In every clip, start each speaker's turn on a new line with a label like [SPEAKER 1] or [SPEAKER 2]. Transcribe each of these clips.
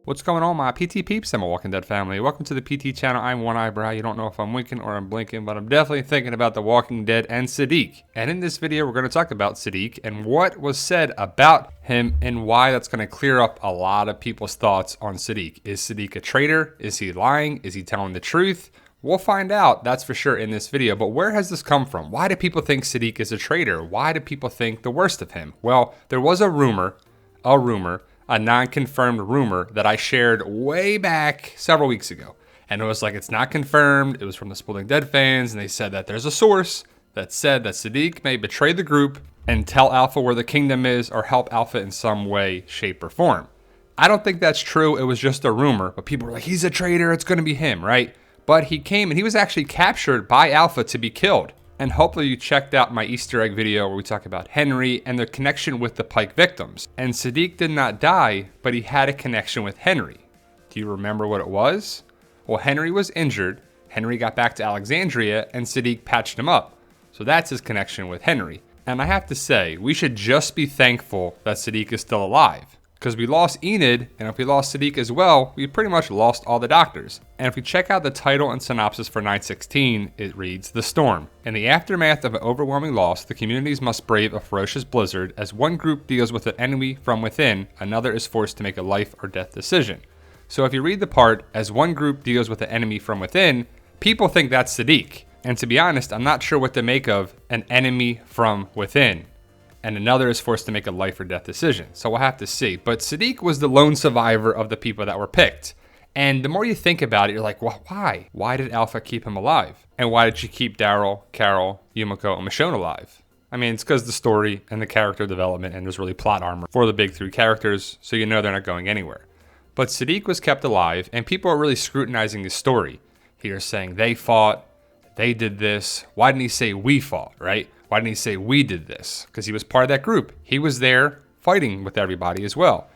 [SPEAKER 1] What's going on, my PT peeps and my Walking Dead family? Welcome to the PT channel. I'm One Eyebrow. You don't know if I'm winking or I'm blinking, but I'm definitely thinking about The Walking Dead and Siddiq. And in this video, we're going to talk about Siddiq and what was said about him and why that's going to clear up a lot of people's thoughts on Siddiq. Is Siddiq a traitor? Is he lying? Is he telling the truth? We'll find out, that's for sure, in this video. But where has this come from? Why do people think Siddiq is a traitor? Why do people think the worst of him? Well, there was a rumor, a non-confirmed rumor that I shared way back several weeks ago. And it was like, it's not confirmed. It was from the Spoiling Dead fans. And they said that there's a source that said that Siddiq may betray the group and tell Alpha where the kingdom is or help Alpha in some way, shape, or form. I don't think that's true. It was just a rumor. But people were like, he's a traitor. It's going to be him, right? But he came and he was actually captured by Alpha to be killed. And hopefully you checked out my Easter egg video where we talk about Henry and their connection with the Pike victims. And Siddiq did not die, but he had a connection with Henry. Do you remember what it was? Well, Henry was injured. Henry got back to Alexandria and Siddiq patched him up. So that's his connection with Henry. And I have to say, we should just be thankful that Siddiq is still alive. Because we lost Enid, and if we lost Siddiq as well, we pretty much lost all the doctors. And if we check out the title and synopsis for 9/16, it reads, The Storm. In the aftermath of an overwhelming loss, the communities must brave a ferocious blizzard. As one group deals with an enemy from within, another is forced to make a life or death decision. So if you read the part, as one group deals with an enemy from within, people think that's Siddiq. And to be honest, I'm not sure what to make of an enemy from within. And another is forced to make a life or death decision. So we'll have to see. But Siddiq was the lone survivor of the people that were picked. And the more you think about it, you're like, well, why? Why did Alpha keep him alive? And why did she keep Daryl, Carol, Yumiko, and Michonne alive? I mean, it's because the story and the character development, and there's really plot armor for the big three characters, so you know they're not going anywhere. But Siddiq was kept alive, and people are really scrutinizing his story. Here saying they fought, they did this. Why didn't he say we fought, right? Why didn't he say we did this? Because he was part of that group. He was there fighting with everybody as well.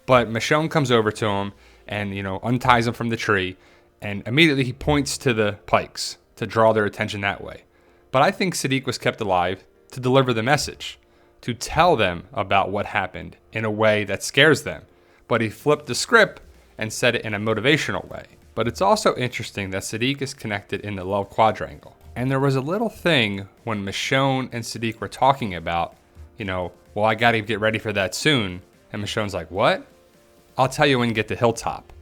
[SPEAKER 1] But Michonne comes over to him and, unties him from the tree. And immediately he points to the Pikes to draw their attention that way. But I think Siddiq was kept alive to deliver the message, to tell them about what happened in a way that scares them. But he flipped the script and said it in a motivational way. But it's also interesting that Siddiq is connected in the love quadrangle. And there was a little thing when Michonne and Siddiq were talking about, well, I got to get ready for that soon. And Michonne's like, what? I'll tell you when you get to Hilltop.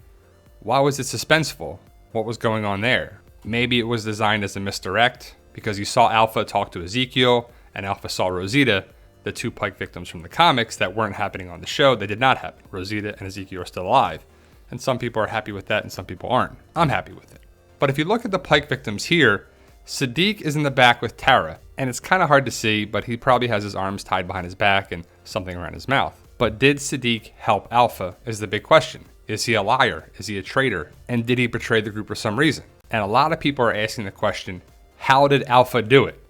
[SPEAKER 1] Why was it suspenseful? What was going on there? Maybe it was designed as a misdirect because you saw Alpha talk to Ezekiel and Alpha saw Rosita, the two Pike victims from the comics that weren't happening on the show. They did not happen. Rosita and Ezekiel are still alive. And some people are happy with that and some people aren't. I'm happy with it. But if you look at the Pike victims here, Siddiq is in the back with Tara, and it's kind of hard to see, but he probably has his arms tied behind his back and something around his mouth. But did Siddiq help Alpha is the big question. Is he a liar? Is he a traitor? And did he betray the group for some reason? And a lot of people are asking the question, how did Alpha do it?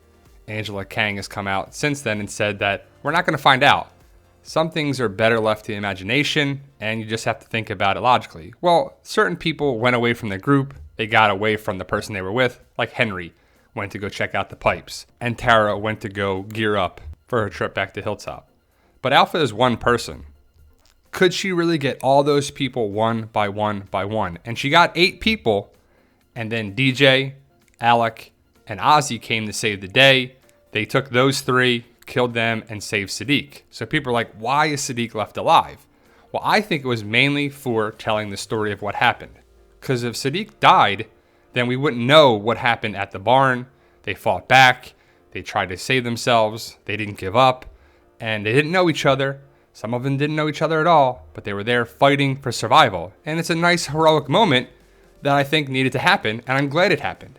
[SPEAKER 1] Angela Kang has come out since then and said that we're not going to find out. Some things are better left to the imagination, and you just have to think about it logically. Well, certain people went away from the group. They got away from the person they were with, like Henry went to go check out the pipes, and Tara went to go gear up for her trip back to Hilltop. But Alpha is one person. Could she really get all those people one by one by one? And she got 8 people, and then DJ, Alec, and Ozzy came to save the day. They took those 3, killed them, and saved Siddiq. So people are like, why is Siddiq left alive? Well, I think it was mainly for telling the story of what happened. Because if Siddiq died, then we wouldn't know what happened at the barn. They fought back. They tried to save themselves. They didn't give up. And they didn't know each other. Some of them didn't know each other at all, but they were there fighting for survival. And it's a nice heroic moment that I think needed to happen, and I'm glad it happened.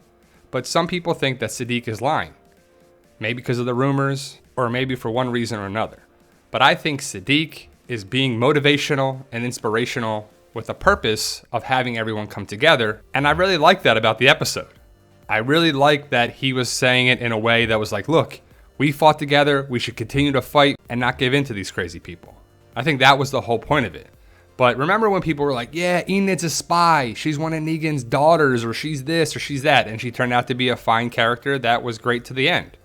[SPEAKER 1] But some people think that Siddiq is lying. Maybe because of the rumors, or maybe for one reason or another. But I think Siddiq is being motivational and inspirational with a purpose of having everyone come together. And I really like that about the episode. I really like that he was saying it in a way that was like, look, we fought together. We should continue to fight and not give in to these crazy people. I think that was the whole point of it. But remember when people were like, yeah, Enid's a spy. She's one of Negan's daughters, or she's this or she's that. And she turned out to be a fine character that was great to the end.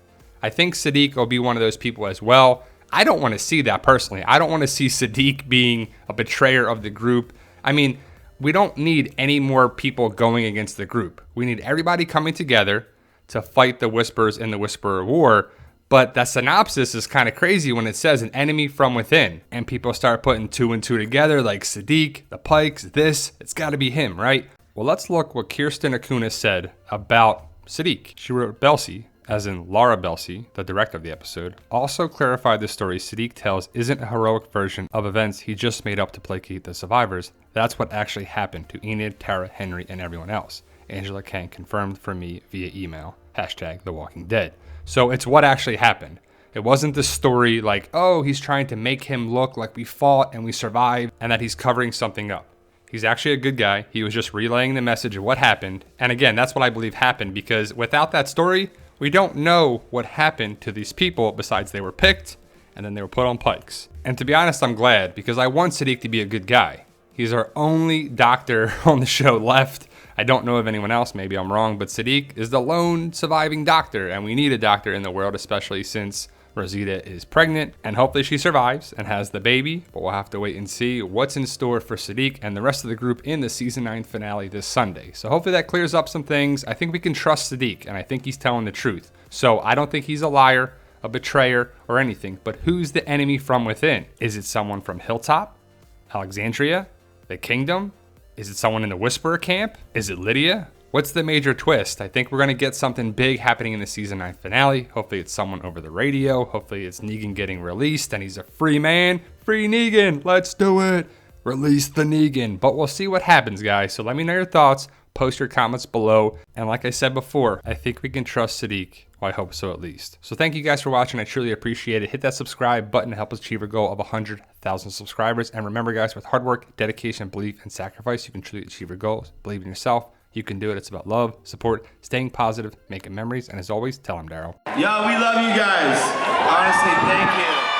[SPEAKER 1] I think Siddiq will be one of those people as well. I don't want to see that personally. I don't want to see Siddiq being a betrayer of the group. I mean, we don't need any more people going against the group. We need everybody coming together to fight the Whispers in the Whisperer War. But that synopsis is kind of crazy when it says an enemy from within. And people start putting 2 and 2 together, like Siddiq, the Pikes, it's got to be him, right? Well, let's look what Kirsten Acuna said about Siddiq. She wrote, Belsey, as in Laura Belsey, the director of the episode, also clarified the story Siddiq tells isn't a heroic version of events he just made up to placate the survivors. That's what actually happened to Enid, Tara, Henry, and everyone else. Angela Kang confirmed for me via email, #TheWalkingDead. So it's what actually happened. It wasn't the story like, oh, he's trying to make him look like we fought and we survived and that he's covering something up. He's actually a good guy. He was just relaying the message of what happened. And again, that's what I believe happened, because without that story, we don't know what happened to these people besides they were picked and then they were put on pikes. And to be honest, I'm glad, because I want Siddiq to be a good guy. He's our only doctor on the show left. I don't know of anyone else, maybe I'm wrong, but Siddiq is the lone surviving doctor, and we need a doctor in the world, especially since Rosita is pregnant, and hopefully she survives and has the baby, but we'll have to wait and see what's in store for Siddiq and the rest of the group in the season 9 finale this Sunday. So hopefully that clears up some things. I think we can trust Siddiq, and I think he's telling the truth. So I don't think he's a liar, a betrayer, or anything, but who's the enemy from within? Is it someone from Hilltop, Alexandria, the Kingdom? Is it someone in the Whisperer camp? Is it Lydia? What's the major twist? I think we're going to get something big happening in the season 9 finale. Hopefully it's someone over the radio. Hopefully it's Negan getting released and he's a free man. Free Negan. Let's do it. Release the Negan. But we'll see what happens, guys. So let me know your thoughts. Post your comments below. And like I said before, I think we can trust Siddiq. Well, I hope so at least. So thank you guys for watching. I truly appreciate it. Hit that subscribe button to help us achieve our goal of 100,000 subscribers. And remember, guys, with hard work, dedication, belief, and sacrifice, you can truly achieve your goals. Believe in yourself. You can do it. It's about love, support, staying positive, making memories. And as always, tell them, Daryl.
[SPEAKER 2] Yo, we love you guys. Honestly, thank you.